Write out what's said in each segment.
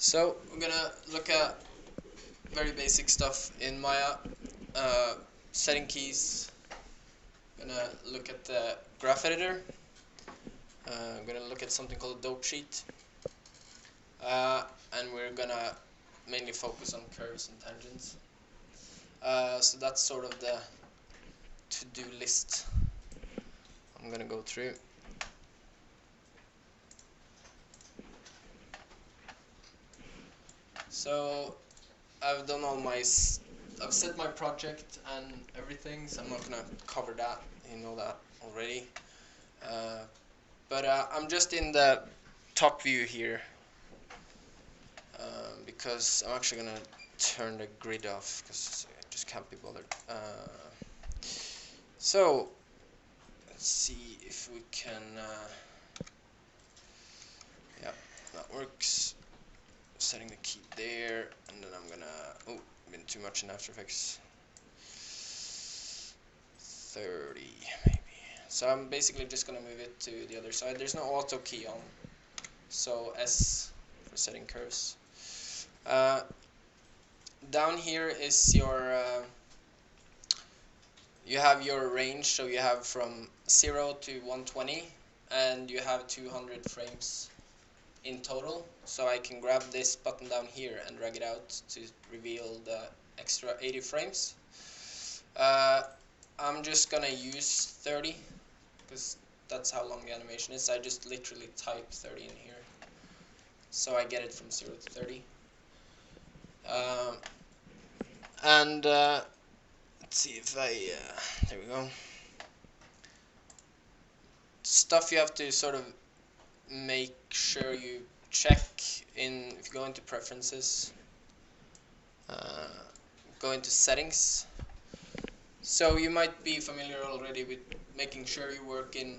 So we're gonna look at very basic stuff in Maya, setting keys. Gonna look at the graph editor. I'm gonna look at something called a dope sheet, and we're gonna mainly focus on curves and tangents. So that's sort of the to-do list I'm gonna go through. So I've done I've set my project and everything, so I'm not gonna cover that. You know that already. But I'm just in the top view here because I'm actually gonna turn the grid off because I just can't be bothered. So let's see if we can. Yeah, that works. Setting the key there, and then I'm gonna. Oh, been too much in After Effects. 30 maybe. So I'm basically just gonna move it to the other side. There's no auto key on, so S for setting curves. Down here is your you have your range, so you have from 0 to 120, and you have 200 frames in total. So I can grab this button down here and drag it out to reveal the extra 80 frames. I'm just gonna use 30 because that's how long the animation is. I just literally type 30 in here, so I get it from 0 to 30. Let's see if there we go. Stuff you have to sort of make sure you check in. If you go into preferences, go into settings. So you might be familiar already with making sure you work in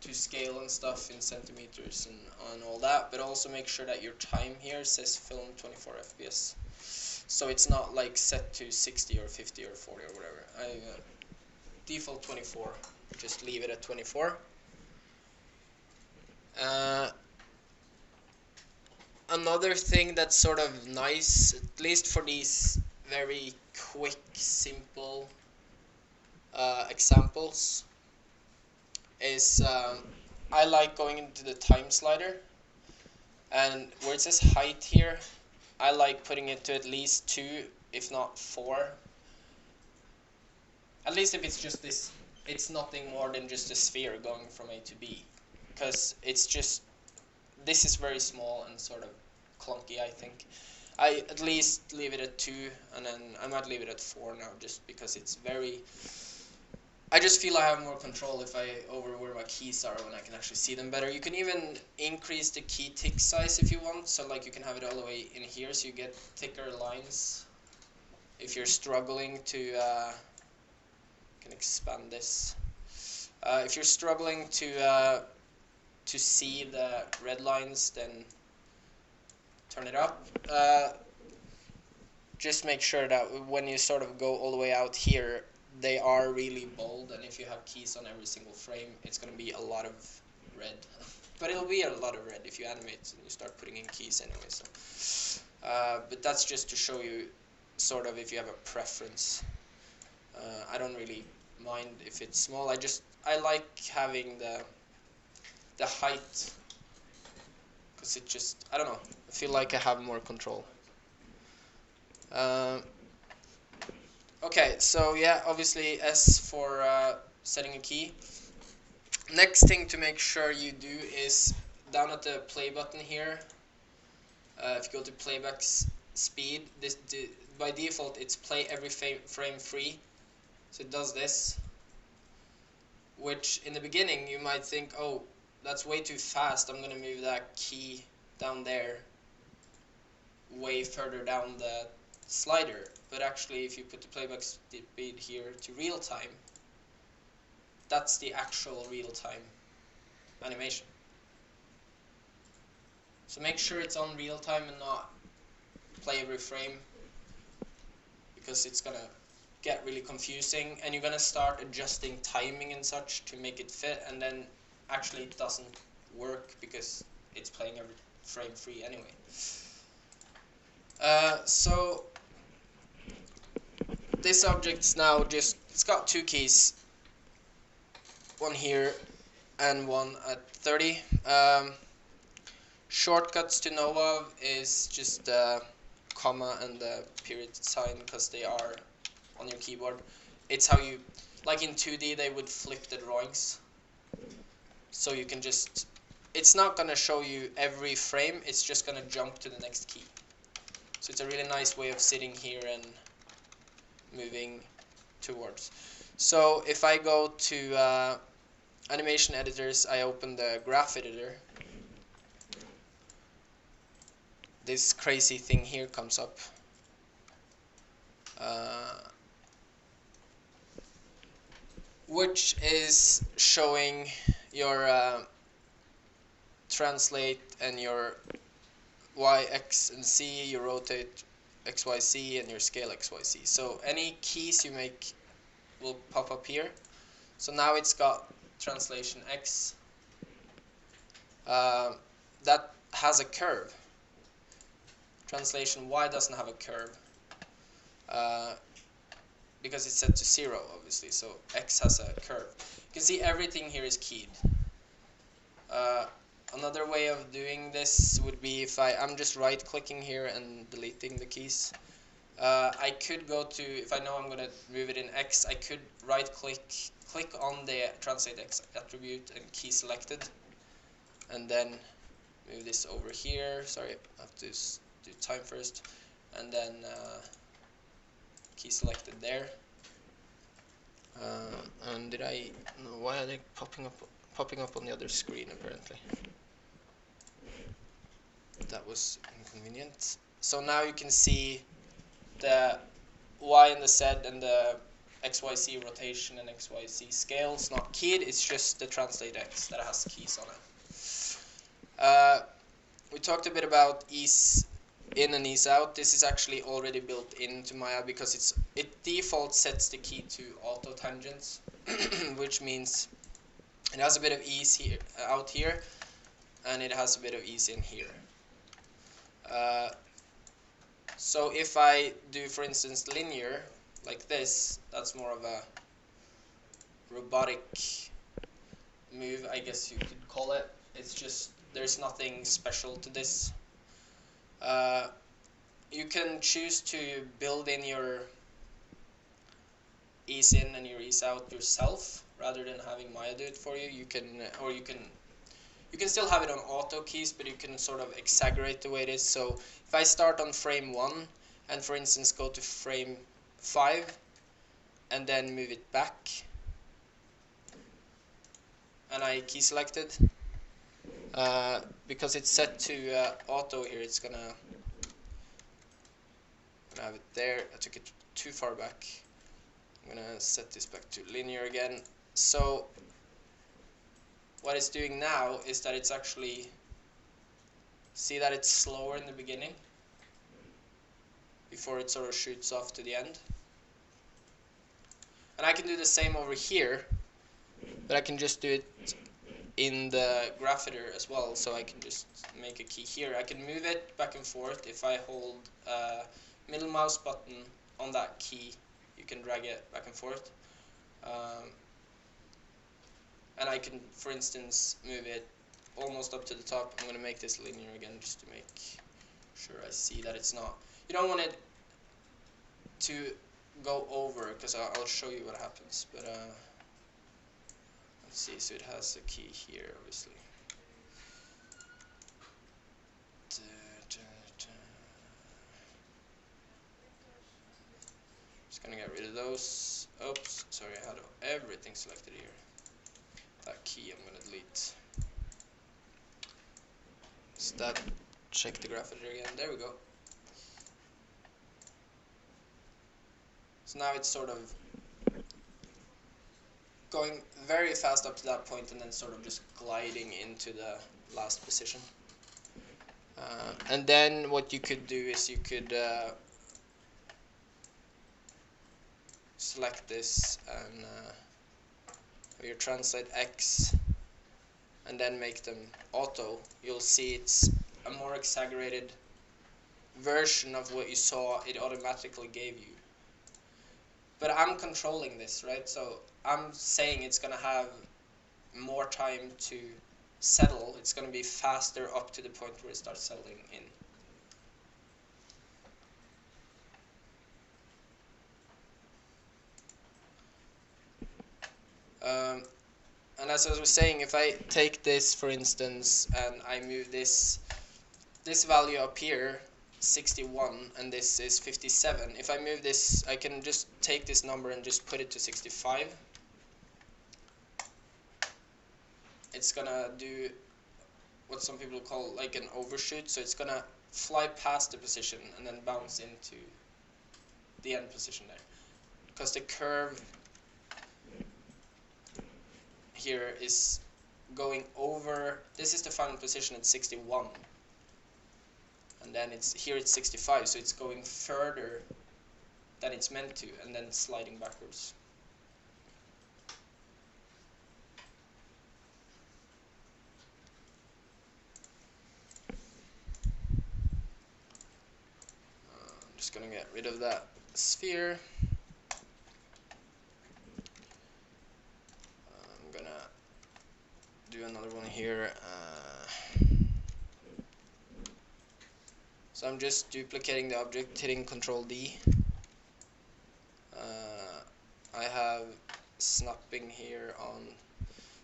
to scale and stuff in centimeters and all that, but also make sure that your time here says film 24 FPS. So it's not like set to 60 or 50 or 40 or whatever. I default 24. Just leave it at 24. Another thing that's sort of nice, at least for these very quick, simple examples, is I like going into the time slider, and where it says height here, I like putting it to at least 2, if not 4. At least if it's just this, it's nothing more than just a sphere going from A to B, because it's just, this is very small and sort of clunky, I think. I at least leave it at 2, and then I might leave it at 4 now, just because it's very, I just feel I have more control if I over where my keys are when I can actually see them better. You can even increase the key tick size if you want, so like you can have it all the way in here so you get thicker lines. If you're struggling to, can expand this. If you're struggling to see the red lines, then turn it up. Just make sure that when you sort of go all the way out here, they are really bold, and if you have keys on every single frame, it's going to be a lot of red. But it'll be a lot of red if you animate and you start putting in keys anyway. So, but that's just to show you sort of if you have a preference. I don't really mind if it's small. I like having the height, because it just, I don't know, I feel like I have more control. Okay, so yeah, obviously S for setting a key. Next thing to make sure you do is down at the play button here. If you go to playback speed, by default it's play every frame free. So it does this, which in the beginning you might think, oh, that's way too fast, I'm gonna move that key down there way further down the slider. But actually, if you put the playback speed here to real time, that's the actual real time animation. So make sure it's on real time and not play every frame, because it's gonna get really confusing, and you're gonna start adjusting timing and such to make it fit, and then actually it doesn't work because it's playing every frame free anyway. So this object's now it's got two keys, one here and one at 30. Shortcuts to know of is just the comma and the period sign because they are on your keyboard. It's how you, like in 2D they would flip the drawings. So you can just, it's not going to show you every frame, it's just going to jump to the next key. So it's a really nice way of sitting here and moving towards. So if I go to animation editors, I open the graph editor. This crazy thing here comes up. Which is showing your translate and your Y, X, and Z, your rotate X, Y, Z, and your scale X, Y, Z. So any keys you make will pop up here. So now it's got translation X. That has a curve. Translation Y doesn't have a curve. Because it's set to 0, obviously, so X has a curve. You can see everything here is keyed. Another way of doing this would be if I'm just right-clicking here and deleting the keys. I could go to, if I know I'm going to move it in X, I could right-click, click on the Translate X attribute and key selected, and then move this over here. Sorry, I have to do time first, and then key selected there. And did I? No, why are they popping up on the other screen? Apparently, that was inconvenient. So now you can see the Y and the Z and the XYZ rotation and XYZ scales not keyed. It's just the Translate X that has keys on it. We talked a bit about ease in and ease out. This is actually already built into Maya because it default sets the key to auto tangents, which means it has a bit of ease here, out here, and it has a bit of ease in here. So if I do, for instance, linear like this, that's more of a robotic move, I guess you could call it. It's just, there's nothing special to this. You can choose to build in your ease in and your ease out yourself rather than having Maya do it for you. You can, or you can still have it on auto keys, but you can sort of exaggerate the way it is. So if I start on frame 1 and for instance go to frame 5 and then move it back, and I key selected, because it's set to auto here, it's gonna have it there. I took it too far back. I'm gonna set this back to linear again. So what it's doing now is that it's actually, see that it's slower in the beginning before it sort of shoots off to the end. And I can do the same over here, but I can just do it in the graph editor as well. So I can just make a key here. I can move it back and forth. If I hold middle mouse button on that key, you can drag it back and forth. And I can, for instance, move it almost up to the top. I'm going to make this linear again just to make sure I see that it's not. You don't want it to go over, because I'll show you what happens. But let's see, so it has a key here, obviously. Just going to get rid of those. Oops, sorry, I had everything selected here. That key I'm going to delete. So that, check the graph editor again. There we go. So now it's sort of going very fast up to that point and then sort of just gliding into the last position. And then what you could do is you could select this and your Translate X and then make them auto. You'll see it's a more exaggerated version of what you saw it automatically gave you. But I'm controlling this, right? So I'm saying it's gonna have more time to settle. It's gonna be faster up to the point where it starts settling in. And as I was saying, if I take this for instance and I move this value up here, 61, and this is 57. If I move this, I can just take this number and just put it to 65. It's gonna do what some people call like an overshoot, so it's gonna fly past the position and then bounce into the end position there. Because the curve here is going over, this is the final position at 61. And then here it's 65, so it's going further than it's meant to, and then sliding backwards. I'm just gonna get rid of that sphere. I'm gonna do another one here. So I'm just duplicating the object, hitting Control D. I have snapping here on,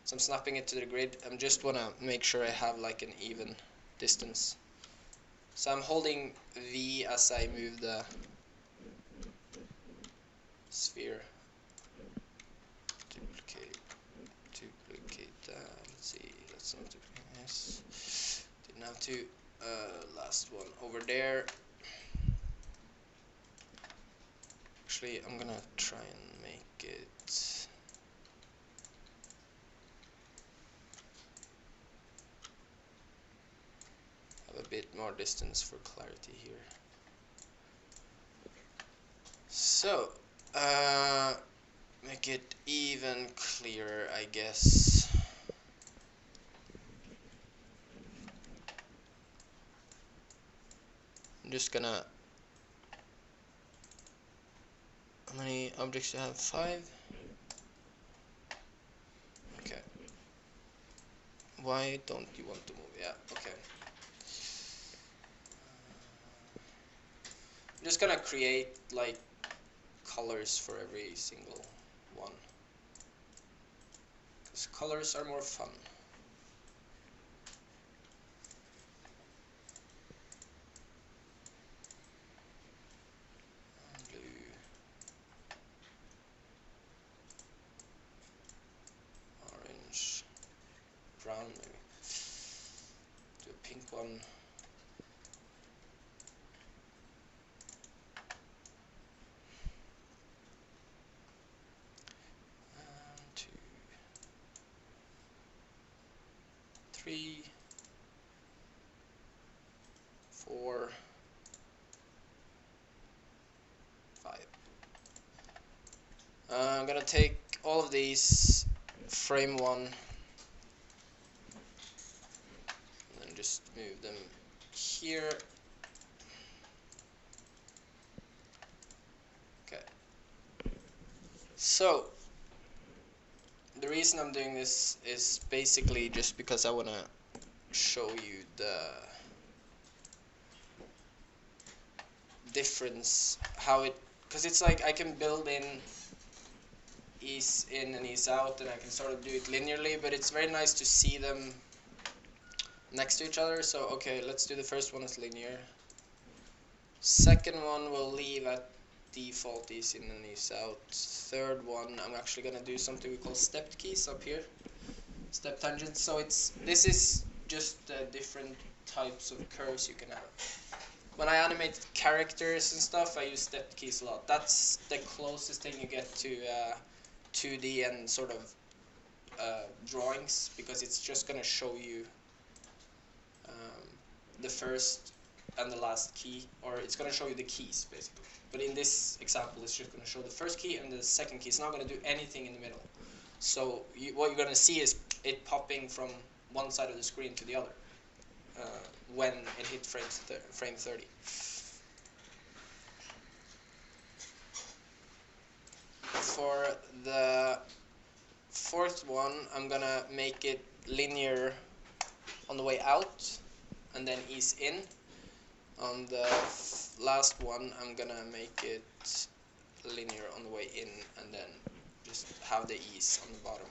so I'm snapping it to the grid. I just want to make sure I have like an even distance. So I'm holding V as I move the sphere. Duplicate that. Let's see, let's not duplicate this. Didn't have to. Last one over there. Actually, I'm gonna try and make it have a bit more distance for clarity here. So, make it even clearer, I guess. I'm just gonna, how many objects do you have? 5? Okay. Why don't you want to move? Yeah, okay. I'm just gonna create like colors for every single one, because colors are more fun. Blue, orange, brown maybe. Do a pink one. And 2, 3, 4, 5. I'm gonna take all of these, frame one, and then just move them here. Okay. So the reason I'm doing this is basically just because I want to show you the difference, how it, because it's like I can build in ease in and ease out, and I can sort of do it linearly, but it's very nice to see them next to each other. So okay, let's do the first one as linear. Second one we'll leave at default ease in and ease out. Third one I'm actually gonna do something we call stepped keys up here, step tangents. So this is just different types of curves you can have. When I animate characters and stuff, I use stepped keys a lot. That's the closest thing you get to 2D and sort of drawings, because it's just gonna show you the first and the last key, or it's going to show you the keys basically. But in this example, it's just going to show the first key and the second key. It's not going to do anything in the middle. So what you're going to see is it popping from one side of the screen to the other when it hits frame 30. for the fourth one, I'm gonna make it linear on the way out and then ease in. On the last one, I'm gonna make it linear on the way in and then just have the ease on the bottom.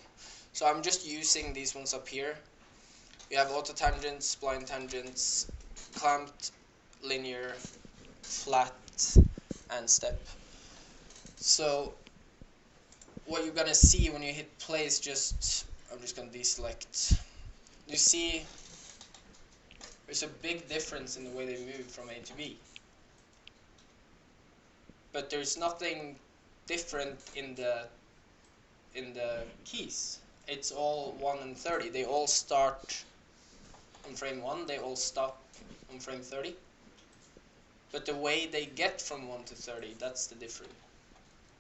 So I'm just using these ones up here. We have auto tangents, spline tangents, clamped, linear, flat, and step. So what you're gonna see when you hit play is just, I'm just gonna deselect. You see there's a big difference in the way they move from A to B. But there's nothing different in the keys. It's all 1 and 30. They all start on frame 1, they all stop on frame 30. But the way they get from 1 to 30, that's the difference,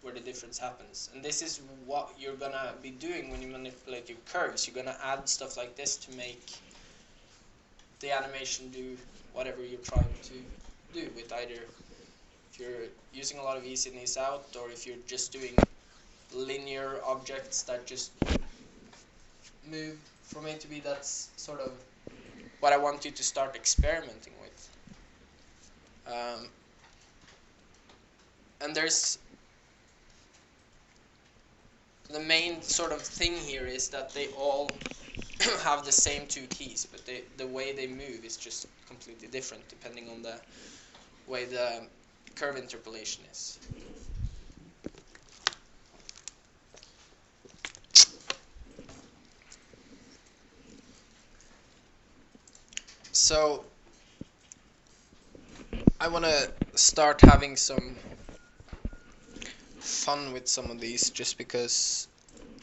where the difference happens. And this is what you're gonna be doing when you manipulate your curves. You're gonna add stuff like this to make the animation do whatever you're trying to do with either if you're using a lot of ease in, ease out, or if you're just doing linear objects that just move from A to B. That's sort of what I want you to start experimenting with. And there's the main sort of thing here is that they all have the same two keys, but the way they move is just completely different depending on the way the curve interpolation is. So I want to start having some fun with some of these, just because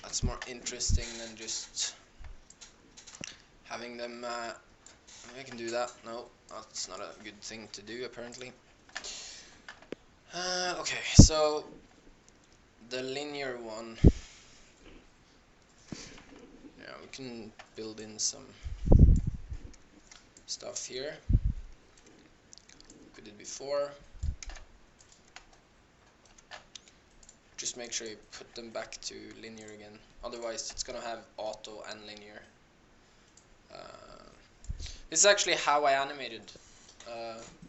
that's more interesting than just having them. I can do that. No, that's not a good thing to do apparently. Okay, so the linear one. Yeah, we can build in some stuff here. We did before. Just make sure you put them back to linear again. Otherwise, it's gonna have auto and linear. This is actually how I animated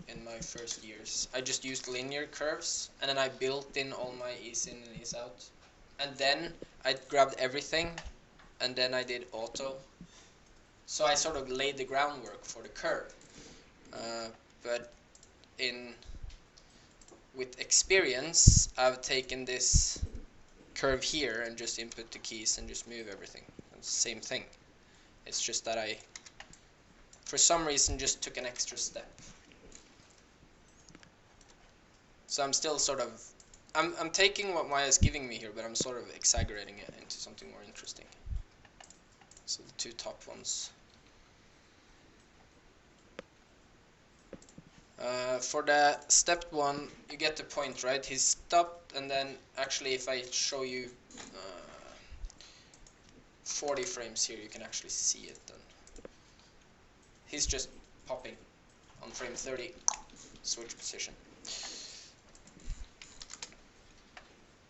in my first years. I just used linear curves, and then I built in all my ease in and ease out. And then I grabbed everything, and then I did auto. So I sort of laid the groundwork for the curve. But with experience, I've taken this curve here and just input the keys and just move everything. It's the same thing. It's just that I, for some reason, just took an extra step. So I'm still sort of, I'm taking what Maya is giving me here, but I'm sort of exaggerating it into something more interesting. So the two top ones. For the stepped one, you get the point, right? He's stopped, and then actually if I show you 40 frames here, you can actually see it then. He's just popping on frame 30, switch position.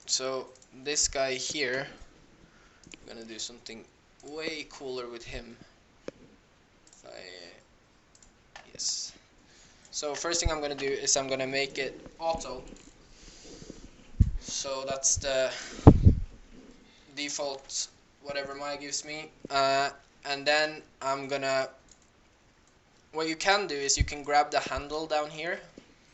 So this guy here, I'm gonna do something way cooler with him. Yes. So first thing I'm gonna do is I'm gonna make it auto. So that's the default whatever Maya gives me. And then I'm gonna, what you can do is you can grab the handle down here.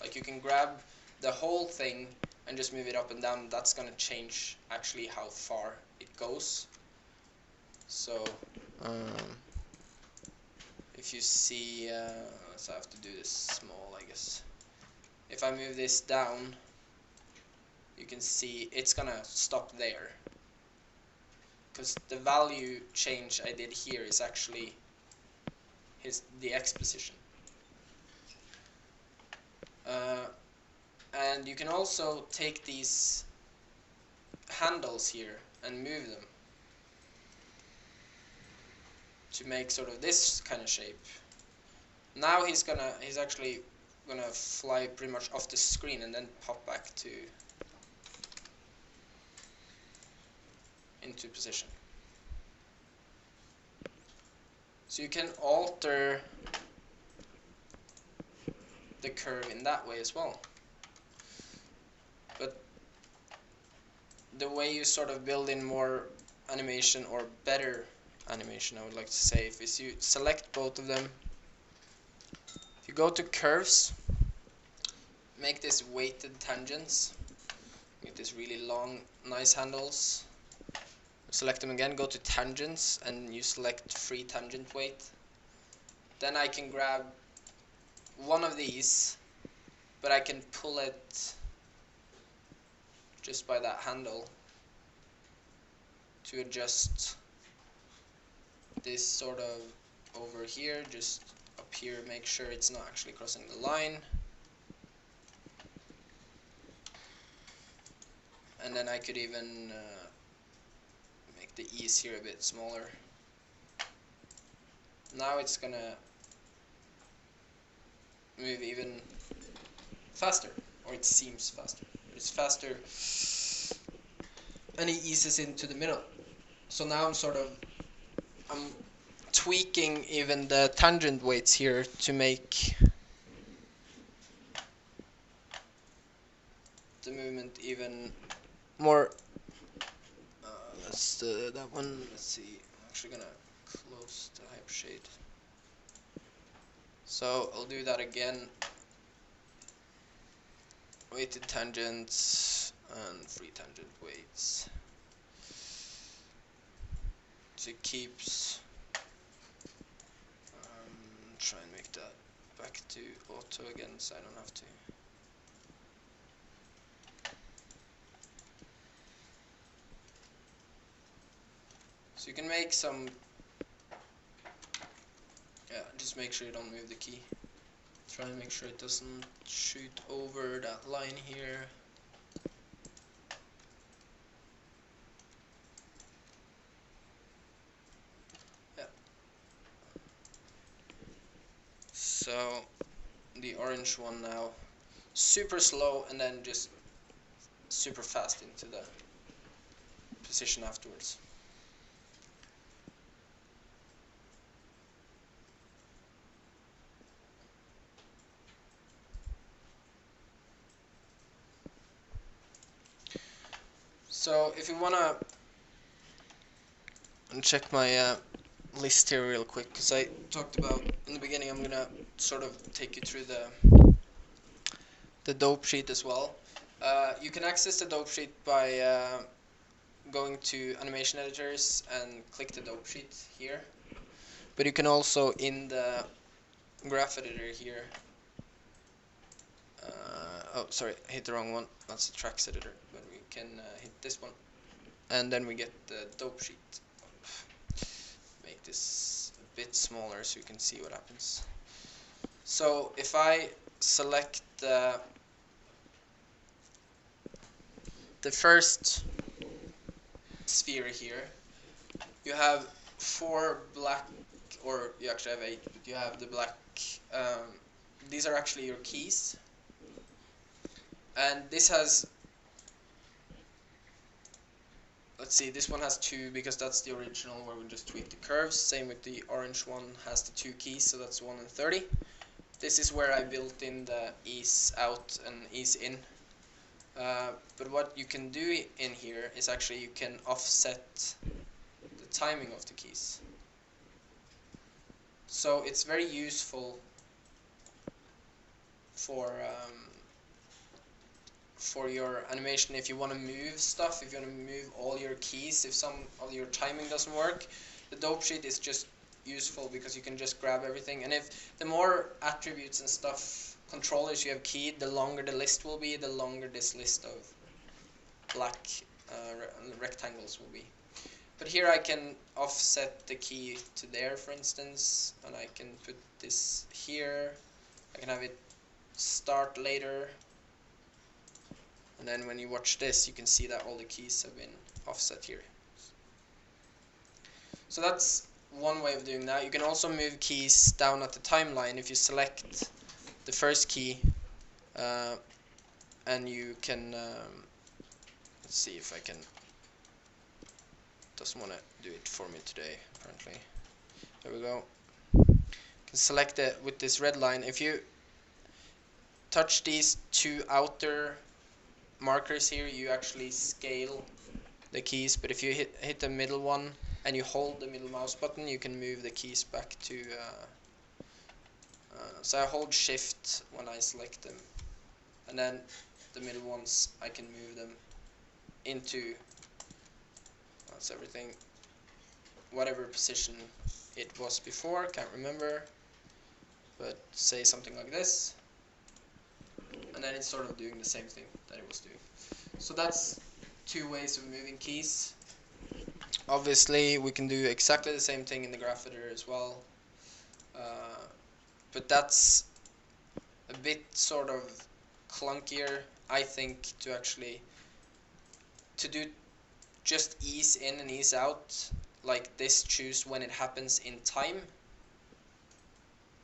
Like you can grab the whole thing and just move it up and down. That's gonna change actually how far it goes. So if you see, so I have to do this small, I guess. If I move this down, you can see it's gonna stop there, because the value change I did here is actually the X position. And you can also take these handles here and move them to make sort of this kind of shape. Now he's actually gonna fly pretty much off the screen and then pop back to into position. So you can alter the curve in that way as well. But the way you sort of build in more animation, or better animation I would like to say, is you select both of them. If you go to curves, make this weighted tangents, get this really long nice handles, select them again, go to tangents, and you select free tangent weight. Then I can grab one of these, but I can pull it just by that handle to adjust this sort of over here, just up here, make sure it's not actually crossing the line. And then I could even make the ease here a bit smaller. Now it's gonna move even faster, or it seems faster. It's faster, and it eases into the middle. So now I'm tweaking even the tangent weights here to make the movement even more. Let's that one. Let's see. I'm actually gonna close the hyper shade. So I'll do that again. Weighted tangents and free tangent weights. So it keeps. Try and make that back to auto again, so I don't have to. So you can make some. Yeah, just make sure you don't move the key. Try and make sure it doesn't shoot over that line here. Yeah. So the orange one now, super slow, and then just super fast into the position afterwards. So if you wanna check my list here real quick, because I talked about in the beginning, I'm gonna sort of take you through the dope sheet as well. You can access the dope sheet by going to animation editors and click the dope sheet here. But you can also, in the graph editor here, oh sorry, I hit the wrong one, that's the tracks editor, but we can hit this one, and then we get the dope sheet up. Make this a bit smaller so you can see what happens. So if I select the first sphere here, you have 4 black, or you actually have 8, but you have the black, these are actually your keys, and this has, let's see, this one has 2 because that's the original where we just tweak the curves. Same with the orange one, has the 2 keys, so that's 1 and 30. This is where I built in the ease out and ease in. But what you can do in here is actually you can offset the timing of the keys. So it's very useful for your animation if you want to move stuff, if you want to move all your keys, if some of your timing doesn't work. The dope sheet is just useful because you can just grab everything, and if the more attributes and stuff, controllers you have keyed, the longer the list will be, the longer this list of black rectangles will be. But here I can offset the key to there, for instance, and I can put this here. I can have it start later, and then when you watch this you can see that all the keys have been offset here. So that's one way of doing that. You can also move keys down at the timeline if you select the first key, and you can let's see if I can doesn't want to do it for me today, apparently. There we go. You can select it with this red line. If you touch these two outer markers here, you actually scale the keys, but if you hit the middle one and you hold the middle mouse button, you can move the keys back to so I hold shift when I select them, and then the middle ones I can move them into, that's everything, whatever position it was before, can't remember, but say something like this, and then it's sort of doing the same thing that it was doing. So that's two ways of moving keys. Obviously we can do exactly the same thing in the graph editor as well, but that's a bit sort of clunkier, I think, to actually to do just ease in and ease out like this, choose when it happens in time.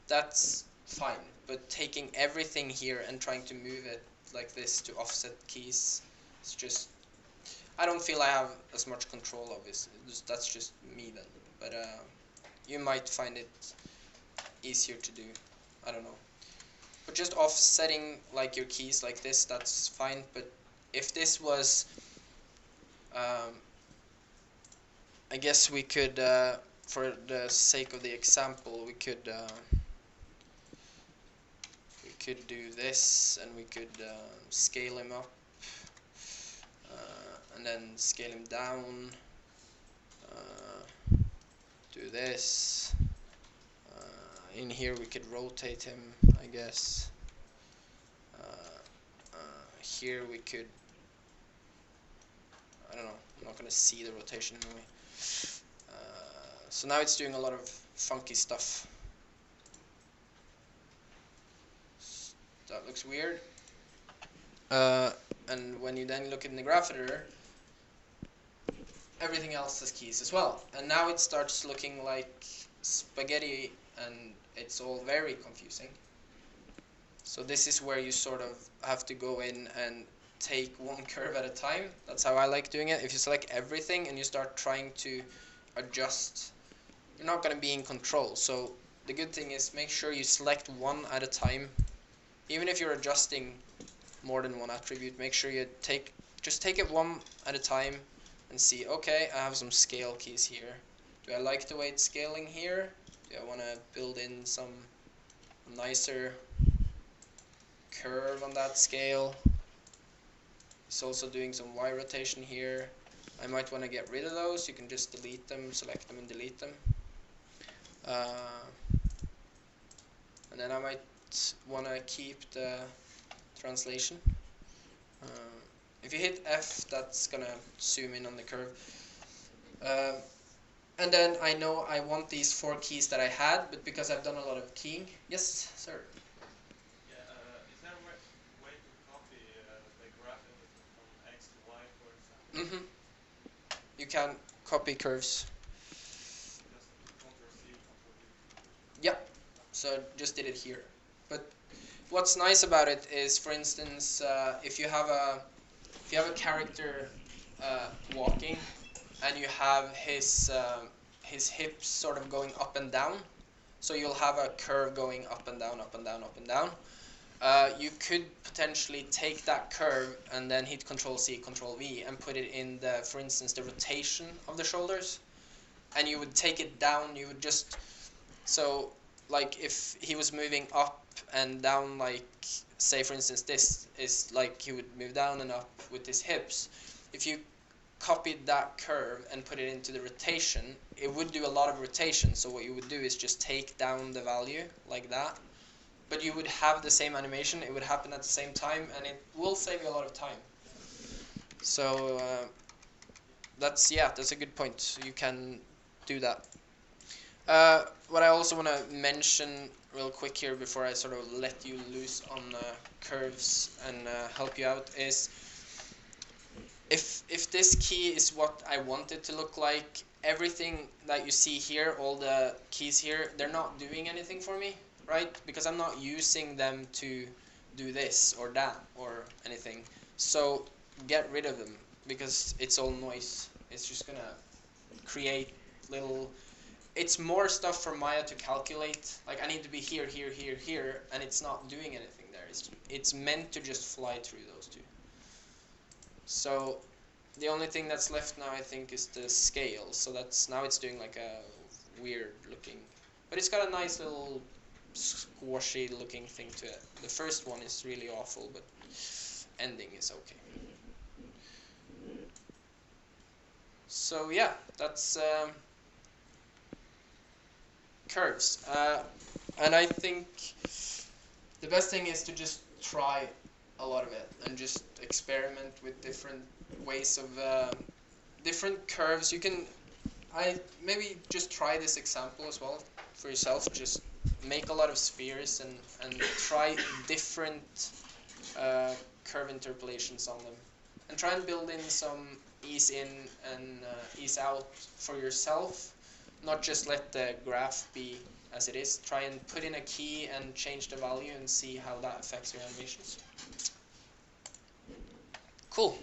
That's fine, but taking everything here and trying to move it like this to offset keys, it's just, I don't feel I have as much control of this. That's just me then, but you might find it easier to do, I don't know. But just offsetting like your keys like this, that's fine. But if this was, I guess we could, for the sake of the example, we could do this, and we could scale him up, and then scale him down, do this. In here we could rotate him, I guess. Here we could, I don't know, I'm not going to see the rotation anyway. So now it's doing a lot of funky stuff. That looks weird. And when you then look in the graph editor, everything else has keys as well. And now it starts looking like spaghetti, and it's all very confusing. So this is where you sort of have to go in and take one curve at a time. That's how I like doing it. If you select everything and you start trying to adjust, you're not going to be in control. So the good thing is make sure you select one at a time. Even if you're adjusting more than one attribute, make sure you just take it one at a time and see, okay, I have some scale keys here. Do I like the way it's scaling here? Do I want to build in some nicer curve on that scale? It's also doing some Y rotation here. I might want to get rid of those. You can just delete them, select them and delete them. And then I might want to keep the translation. If you hit F, that's going to zoom in on the curve. And then I know I want these 4 keys that I had, but because I've done a lot of keying. Yes, sir? Yeah, is there a way to copy the graph editor from X to Y, for example? You can copy curves. Just Ctrl-C, Ctrl-V. Yep. So just did it here. But what's nice about it is, for instance, if you have a character walking, and you have his hips sort of going up and down, so you'll have a curve going up and down, up and down, up and down. You could potentially take that curve and then hit Ctrl-C, Ctrl-V and put it in the, for instance, the rotation of the shoulders, and you would take it down. You would just, so like if he was moving up and down, like say for instance this is like he would move down and up with his hips. If you copied that curve and put it into the rotation, it would do a lot of rotation. So what you would do is just take down the value like that, but you would have the same animation. It would happen at the same time, and it will save you a lot of time. So that's a good point. So you can do that. What I also want to mention real quick here before I sort of let you loose on curves and help you out is, if this key is what I want it to look like, everything that you see here, all the keys here, they're not doing anything for me, right? Because I'm not using them to do this or that or anything. So get rid of them, because it's all noise. It's just gonna create little. It's more stuff for Maya to calculate. Like I need to be here, here, here, here, and it's not doing anything there. It's meant to just fly through those two. So the only thing that's left now, I think, is the scale. So that's now it's doing like a weird looking, but it's got a nice little squashy looking thing to it. The first one is really awful, but ending is okay. So yeah, that's curves. And I think the best thing is to just try a lot of it and just experiment with different ways of different curves. You can maybe just try this example as well for yourself. Just make a lot of spheres and try different curve interpolations on them, and try and build in some ease in and ease out for yourself. Not just let the graph be as it is. Try and put in a key and change the value and see how that affects your animations. Cool.